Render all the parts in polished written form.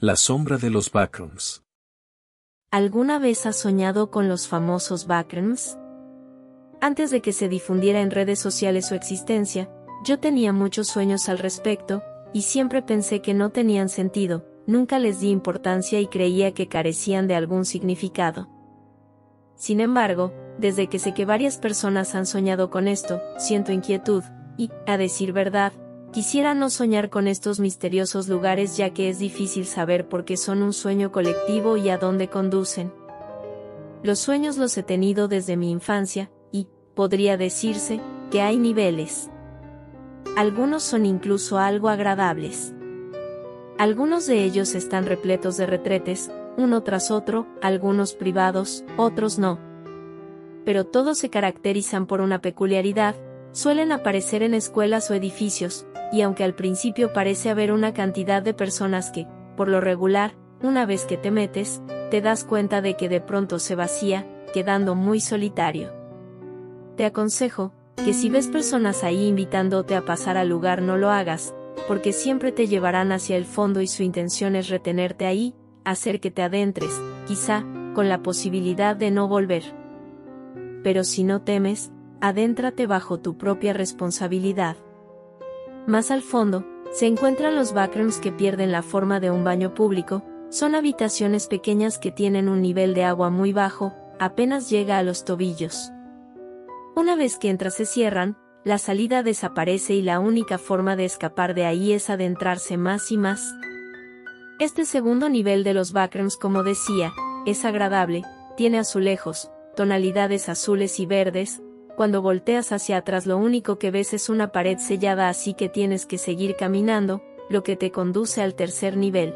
La sombra de los backrooms. ¿Alguna vez has soñado con los famosos backrooms? Antes de que se difundiera en redes sociales su existencia, yo tenía muchos sueños al respecto, y siempre pensé que no tenían sentido, nunca les di importancia y creía que carecían de algún significado. Sin embargo, desde que sé que varias personas han soñado con esto, siento inquietud, y, a decir verdad, quisiera no soñar con estos misteriosos lugares ya que es difícil saber por qué son un sueño colectivo y a dónde conducen. Los sueños los he tenido desde mi infancia, y, podría decirse, que hay niveles. Algunos son incluso algo agradables. Algunos de ellos están repletos de retretes, uno tras otro, algunos privados, otros no. Pero todos se caracterizan por una peculiaridad, suelen aparecer en escuelas o edificios, y aunque al principio parece haber una cantidad de personas que, por lo regular, una vez que te metes, te das cuenta de que de pronto se vacía, quedando muy solitario. Te aconsejo, que si ves personas ahí invitándote a pasar al lugar no lo hagas, porque siempre te llevarán hacia el fondo y su intención es retenerte ahí, hacer que te adentres, quizá, con la posibilidad de no volver. Pero si no temes, adéntrate bajo tu propia responsabilidad. Más al fondo, se encuentran los backrooms que pierden la forma de un baño público, son habitaciones pequeñas que tienen un nivel de agua muy bajo, apenas llega a los tobillos. Una vez que entras se cierran, la salida desaparece y la única forma de escapar de ahí es adentrarse más y más. Este segundo nivel de los backrooms, como decía, es agradable, tiene azulejos, tonalidades azules y verdes. Cuando volteas hacia atrás lo único que ves es una pared sellada, así que tienes que seguir caminando, lo que te conduce al tercer nivel.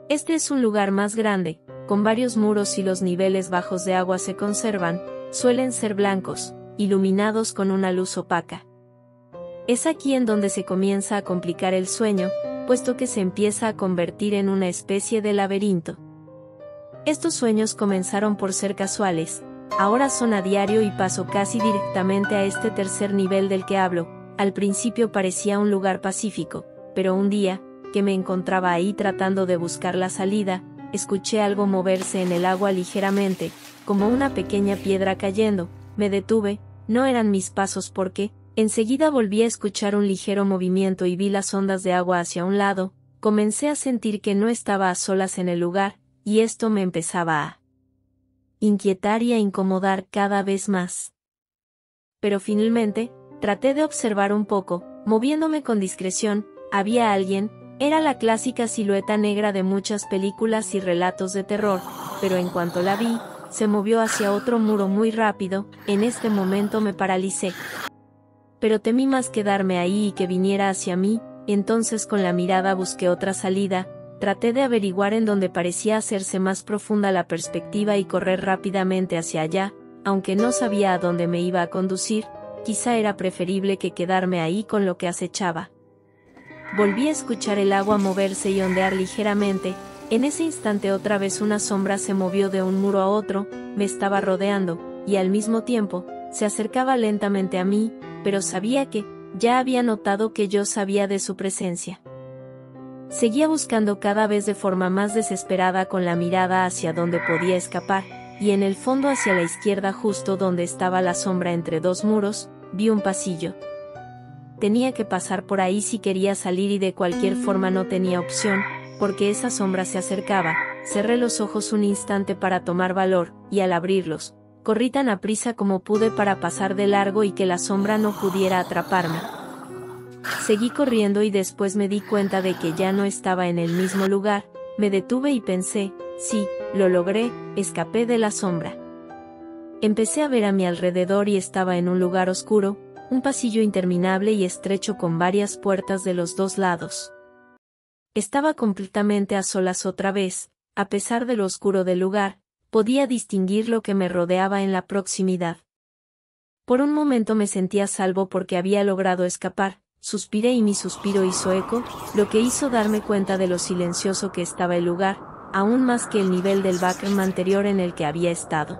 Este es un lugar más grande, con varios muros y los niveles bajos de agua se conservan, suelen ser blancos, iluminados con una luz opaca. Es aquí en donde se comienza a complicar el sueño, puesto que se empieza a convertir en una especie de laberinto. Estos sueños comenzaron por ser casuales, ahora son a diario y paso casi directamente a este tercer nivel del que hablo. Al principio parecía un lugar pacífico, pero un día, que me encontraba ahí tratando de buscar la salida, escuché algo moverse en el agua ligeramente, como una pequeña piedra cayendo. Me detuve, no eran mis pasos porque, enseguida volví a escuchar un ligero movimiento y vi las ondas de agua hacia un lado. Comencé a sentir que no estaba a solas en el lugar, y esto me empezaba a inquietar y a incomodar cada vez más. Pero finalmente, traté de observar un poco, moviéndome con discreción. Había alguien, era la clásica silueta negra de muchas películas y relatos de terror, pero en cuanto la vi, se movió hacia otro muro muy rápido. En este momento me paralicé. Pero temí más quedarme ahí y que viniera hacia mí, entonces con la mirada busqué otra salida. Traté de averiguar en dónde parecía hacerse más profunda la perspectiva y correr rápidamente hacia allá, aunque no sabía a dónde me iba a conducir. Quizá era preferible que quedarme ahí con lo que acechaba. Volví a escuchar el agua moverse y ondear ligeramente. En ese instante otra vez una sombra se movió de un muro a otro, me estaba rodeando, y al mismo tiempo, se acercaba lentamente a mí, pero sabía que, ya había notado que yo sabía de su presencia. Seguía buscando cada vez de forma más desesperada con la mirada hacia donde podía escapar, y en el fondo hacia la izquierda justo donde estaba la sombra entre dos muros, vi un pasillo. Tenía que pasar por ahí si quería salir y de cualquier forma no tenía opción, porque esa sombra se acercaba. Cerré los ojos un instante para tomar valor, y al abrirlos, corrí tan aprisa como pude para pasar de largo y que la sombra no pudiera atraparme. Seguí corriendo y después me di cuenta de que ya no estaba en el mismo lugar. Me detuve y pensé, sí, lo logré, escapé de la sombra. Empecé a ver a mi alrededor y estaba en un lugar oscuro, un pasillo interminable y estrecho con varias puertas de los dos lados. Estaba completamente a solas otra vez. A pesar de lo oscuro del lugar, podía distinguir lo que me rodeaba en la proximidad. Por un momento me sentí a salvo porque había logrado escapar. Suspiré y mi suspiro hizo eco, lo que hizo darme cuenta de lo silencioso que estaba el lugar, aún más que el nivel del backroom anterior en el que había estado.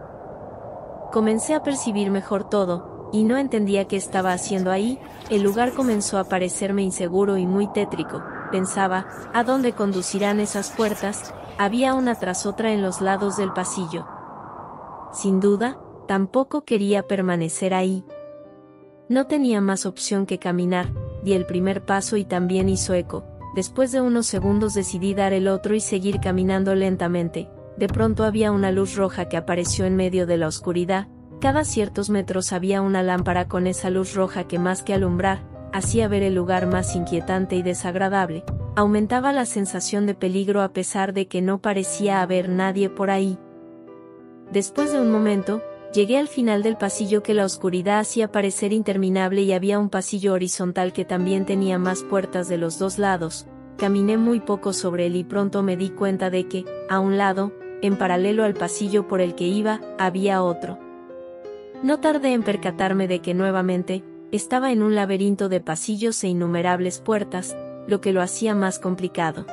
Comencé a percibir mejor todo, y no entendía qué estaba haciendo ahí. El lugar comenzó a parecerme inseguro y muy tétrico. pensaba, ¿a dónde conducirán esas puertas? Había una tras otra en los lados del pasillo. Sin duda, tampoco quería permanecer ahí. No tenía más opción que caminar, di el primer paso y también hizo eco. Después de unos segundos decidí dar el otro y seguir caminando lentamente. De pronto había una luz roja que apareció en medio de la oscuridad. Cada ciertos metros había una lámpara con esa luz roja que más que alumbrar, hacía ver el lugar más inquietante y desagradable. Aumentaba la sensación de peligro a pesar de que no parecía haber nadie por ahí. Después de un momento, llegué al final del pasillo que la oscuridad hacía parecer interminable y había un pasillo horizontal que también tenía más puertas de los dos lados. Caminé muy poco sobre él y pronto me di cuenta de que, a un lado, en paralelo al pasillo por el que iba, había otro. No tardé en percatarme de que nuevamente, estaba en un laberinto de pasillos e innumerables puertas, lo que lo hacía más complicado.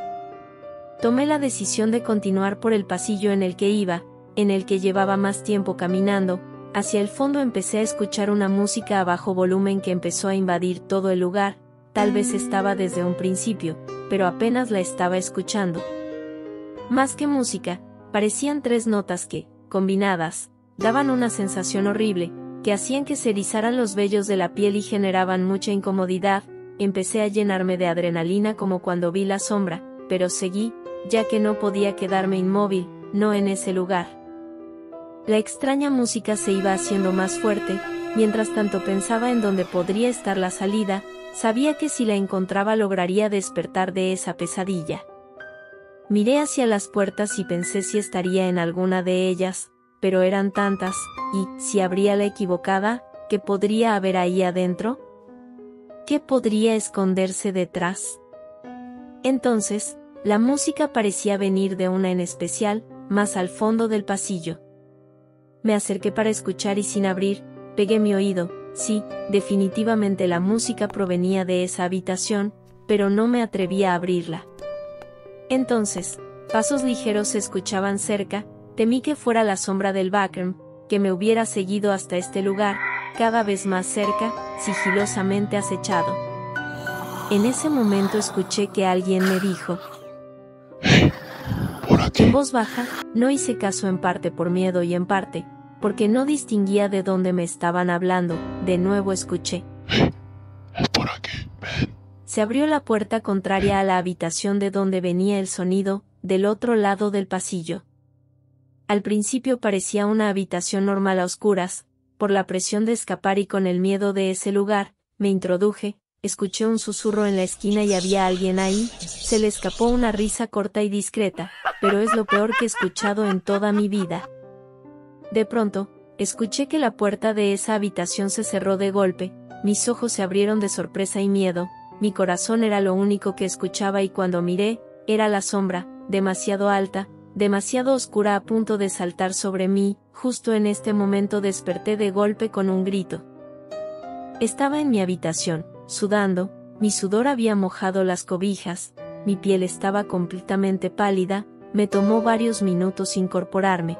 Tomé la decisión de continuar por el pasillo en el que iba, en el que llevaba más tiempo caminando. Hacia el fondo empecé a escuchar una música a bajo volumen que empezó a invadir todo el lugar. Tal vez estaba desde un principio, pero apenas la estaba escuchando. Más que música, parecían tres notas que, combinadas, daban una sensación horrible, que hacían que se erizaran los vellos de la piel y generaban mucha incomodidad. Empecé a llenarme de adrenalina como cuando vi la sombra, pero seguí, ya que no podía quedarme inmóvil, no en ese lugar. La extraña música se iba haciendo más fuerte, mientras tanto pensaba en dónde podría estar la salida. Sabía que si la encontraba lograría despertar de esa pesadilla. Miré hacia las puertas y pensé si estaría en alguna de ellas, pero eran tantas, y, si abría la equivocada, ¿qué podría haber ahí adentro? ¿Qué podría esconderse detrás? Entonces, la música parecía venir de una en especial, más al fondo del pasillo. Me acerqué para escuchar y sin abrir, pegué mi oído. Sí, definitivamente la música provenía de esa habitación, pero no me atrevía a abrirla. Entonces, pasos ligeros se escuchaban cerca. Temí que fuera la sombra del backroom, que me hubiera seguido hasta este lugar, cada vez más cerca, sigilosamente acechado. En ese momento escuché que alguien me dijo: Por aquí. En voz baja. No hice caso, en parte por miedo y en parte porque no distinguía de dónde me estaban hablando. De nuevo escuché: Es por aquí, ven. Se abrió la puerta contraria a la habitación de donde venía el sonido, del otro lado del pasillo. Al principio parecía una habitación normal a oscuras. Por la presión de escapar y con el miedo de ese lugar, me introduje. Escuché un susurro en la esquina y había alguien ahí. Se le escapó una risa corta y discreta, pero es lo peor que he escuchado en toda mi vida. De pronto, escuché que la puerta de esa habitación se cerró de golpe. Mis ojos se abrieron de sorpresa y miedo. Mi corazón era lo único que escuchaba y cuando miré, era la sombra, demasiado alta, demasiado oscura, a punto de saltar sobre mí. Justo en este momento desperté de golpe con un grito. Estaba en mi habitación, sudando. Mi sudor había mojado las cobijas. Mi piel estaba completamente pálida. Me tomó varios minutos incorporarme.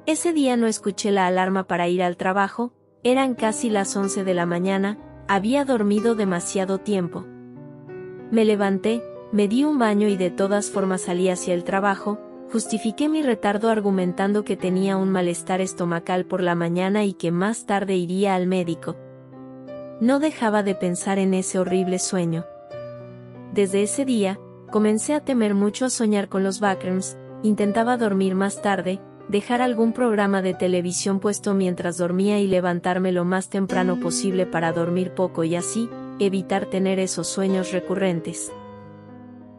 Ese día no escuché la alarma para ir al trabajo. Eran casi las 11 de la mañana. Había dormido demasiado tiempo. Me levanté, me di un baño y de todas formas salí hacia el trabajo. Justifiqué mi retardo argumentando que tenía un malestar estomacal por la mañana y que más tarde iría al médico. No dejaba de pensar en ese horrible sueño. Desde ese día, comencé a temer mucho, a soñar con los backrooms. Intentaba dormir más tarde, dejar algún programa de televisión puesto mientras dormía y levantarme lo más temprano posible para dormir poco y así, evitar tener esos sueños recurrentes.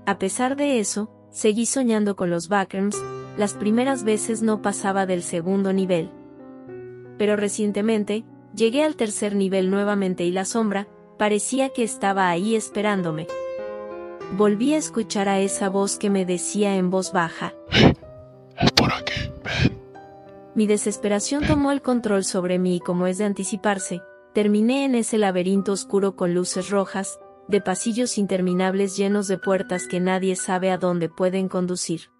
A pesar de eso, seguí soñando con los backrooms. Las primeras veces no pasaba del segundo nivel. Pero recientemente, llegué al tercer nivel nuevamente y la sombra parecía que estaba ahí esperándome. Volví a escuchar a esa voz que me decía en voz baja: Es por aquí, ven. Mi desesperación tomó el control sobre mí y, como es de anticiparse, terminé en ese laberinto oscuro con luces rojas, de pasillos interminables llenos de puertas que nadie sabe a dónde pueden conducir.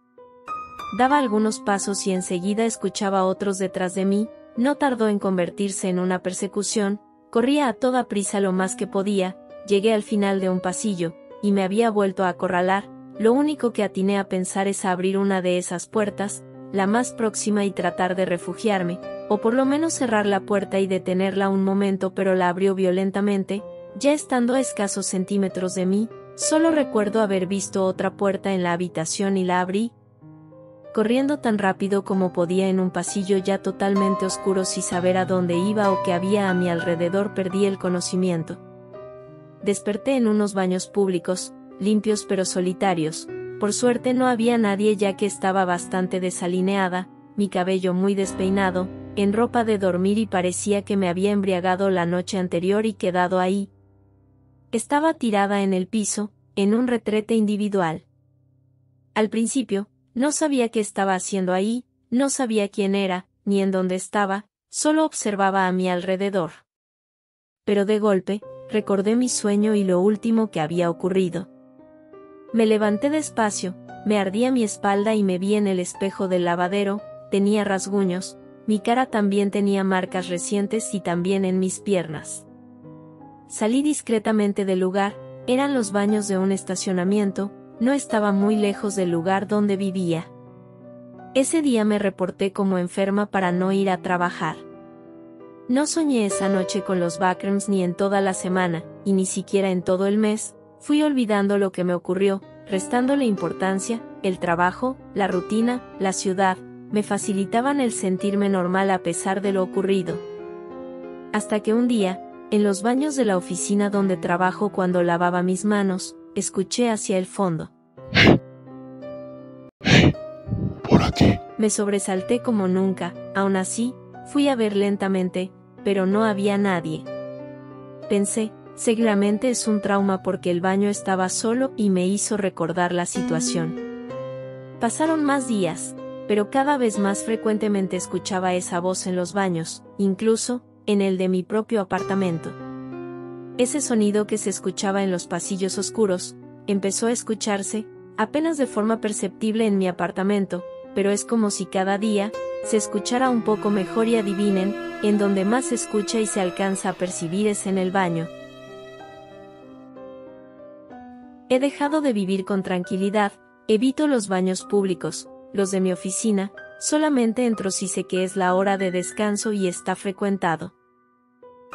Daba algunos pasos y enseguida escuchaba otros detrás de mí. No tardó en convertirse en una persecución. Corría a toda prisa lo más que podía. Llegué al final de un pasillo. y me había vuelto a acorralar, lo único que atiné a pensar es a abrir una de esas puertas, la más próxima, y tratar de refugiarme, o por lo menos cerrar la puerta y detenerla un momento, pero la abrió violentamente, ya estando a escasos centímetros de mí. Solo recuerdo haber visto otra puerta en la habitación y la abrí, corriendo tan rápido como podía en un pasillo ya totalmente oscuro sin saber a dónde iba o qué había a mi alrededor. Perdí el conocimiento. Desperté en unos baños públicos, limpios pero solitarios. Por suerte no había nadie, ya que estaba bastante desalineada, mi cabello muy despeinado, en ropa de dormir, y parecía que me había embriagado la noche anterior y quedado ahí. Estaba tirada en el piso, en un retrete individual. Al principio, no sabía qué estaba haciendo ahí, no sabía quién era, ni en dónde estaba, solo observaba a mi alrededor. Pero de golpe, recordé mi sueño y lo último que había ocurrido. Me levanté despacio, me ardía mi espalda y me vi en el espejo del lavadero. Tenía rasguños, mi cara también tenía marcas recientes, y también en mis piernas. Salí discretamente del lugar, eran los baños de un estacionamiento, no estaba muy lejos del lugar donde vivía. Ese día me reporté como enferma para no ir a trabajar. No soñé esa noche con los backrooms ni en toda la semana, y ni siquiera en todo el mes. Fui olvidando lo que me ocurrió, restándole importancia. El trabajo, la rutina, la ciudad, me facilitaban el sentirme normal a pesar de lo ocurrido. Hasta que un día, en los baños de la oficina donde trabajo, cuando lavaba mis manos, escuché hacia el fondo. ¡Hey! ¡Por aquí! Me sobresalté como nunca. Aún así, fui a ver lentamente, pero no había nadie. Pensé, seguramente es un trauma porque el baño estaba solo, y me hizo recordar la situación. Pasaron más días, pero cada vez más frecuentemente escuchaba esa voz en los baños, incluso en el de mi propio apartamento. Ese sonido que se escuchaba en los pasillos oscuros, empezó a escucharse, apenas de forma perceptible en mi apartamento, pero es como si cada día se escuchara un poco mejor. Y adivinen, en donde más se escucha y se alcanza a percibir es en el baño. He dejado de vivir con tranquilidad, evito los baños públicos, los de mi oficina, solamente entro si sé que es la hora de descanso y está frecuentado.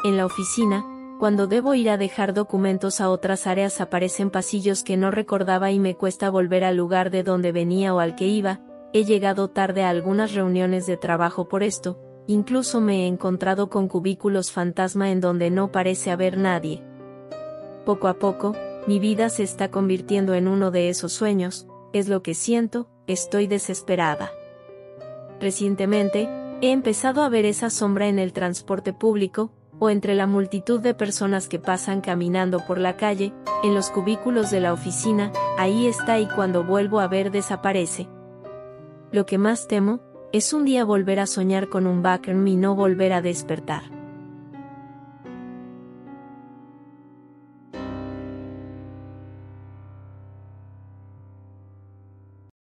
En la oficina, cuando debo ir a dejar documentos a otras áreas, aparecen pasillos que no recordaba y me cuesta volver al lugar de donde venía o al que iba. He llegado tarde a algunas reuniones de trabajo por esto, incluso me he encontrado con cubículos fantasma en donde no parece haber nadie. Poco a poco, mi vida se está convirtiendo en uno de esos sueños, es lo que siento. Estoy desesperada. Recientemente, he empezado a ver esa sombra en el transporte público, o entre la multitud de personas que pasan caminando por la calle, en los cubículos de la oficina. Ahí está, y cuando vuelvo a ver desaparece. Lo que más temo, es un día volver a soñar con un backroom y no volver a despertar.